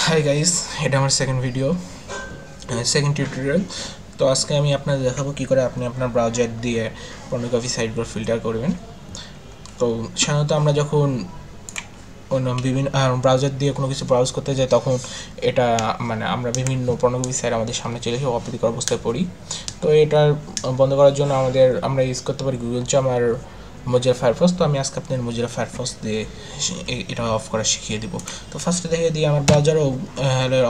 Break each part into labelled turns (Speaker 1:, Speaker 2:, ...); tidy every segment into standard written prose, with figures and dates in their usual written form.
Speaker 1: Hi guys, এটা আমার second video, second tutorial. তো আজকে আমি আপনাদের দেখাবো কী করে আপনি আপনার ব্রাউজার দিয়ে পর্নোগ্রাফি সাইটগুলো ফিল্টার করবেন। তো সাধারণত আমরা যখন অন্য বিভিন্ন ব্রাউজার দিয়ে কোনো কিছু ব্রাউজ করতে যাই তখন এটা আমরা বিভিন্ন পর্নোগ্রাফি সাইট আমাদের সামনে চলে এসে অপ্রীতিকর অবস্থায় পড়ি। তো এটার বন্ধ করার জন্য আমরা ইউজ করতে পারি গুগল জাম আর মোজিলা ফায়ারফক্স। তো আমি আজকে আপনাদের মোজিলা ফায়ারফক্স দিয়ে এটা অফ করা শিখিয়ে দিব। তো ফার্স্টে দেখে দিই আমার ব্রাউজারও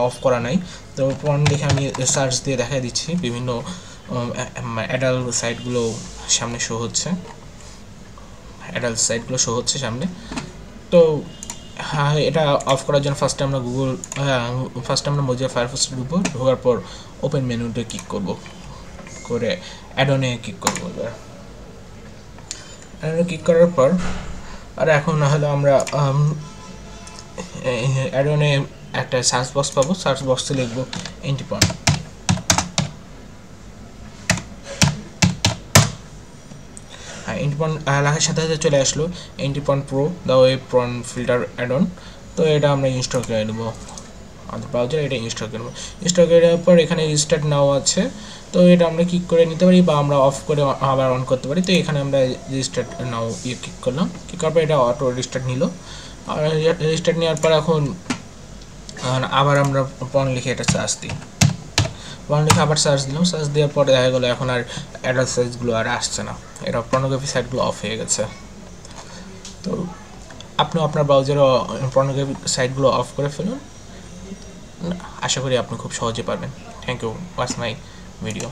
Speaker 1: অফ করা নাই। তো পর্ন দেখে আমি সার্চ দিয়ে দেখা দিচ্ছি বিভিন্ন অ্যাডাল্ট সাইটগুলো সামনে শো হচ্ছে, সামনে। তো হ্যাঁ, এটা অফ করার জন্য ফার্স্টে আমরা মোজিলা ফায়ারফক্সে ঢুকবো। ঢোকার পর ওপেন মেনুতে ক্লিক করব, করে অ্যাডনে ক্লিক করবো। অ্যাডনে ক্লিক করার পর এখন হলো আমরা অ্যাডনে একটা সার্চ বক্স পাবো। সার্চ বক্সে লিখবো এন্টিপন। এন্টিপন লেখার সাথে সাথে চলে আসলো antiporn pro the web porn filter addon. তো এটা আমরা ইনস্টল করে নেবো আমাদের ব্রাউজারে। এটা ইনস্টল করবো। ইনস্টল করে নেওয়ার পর এখানে রিস্টার্ট নাও আছে, তো এটা আমরা ক্লিক করে নিতে পারি বা আমরা অফ করে আবার অন করতে পারি। তো এখানে আমরা রিস্টার্ট নাও ক্লিক করলাম। ক্লিক করার পর এটা অটো রিস্টার্ট নিল। আর রিস্টার্ট নেওয়ার পর এখন আবার আমরা পর্ন লিখে এটা সার্চ দিই। পর্ন লিখে আবার সার্চ দিলাম। সার্চ দেওয়ার পরে দেখা গেলো এখন আর অ্যাডাল্ট সাইটগুলো আর আসছে না, এটা পর্নোগ্রাফি সাইটগুলো অফ হয়ে গেছে। তো আপনি আপনার ব্রাউজারে পর্নোগ্রাফি সাইটগুলো অফ করে ফেলুন। আশা করি আপনি খুব সহজে পারবেন। Thank you, watch my video.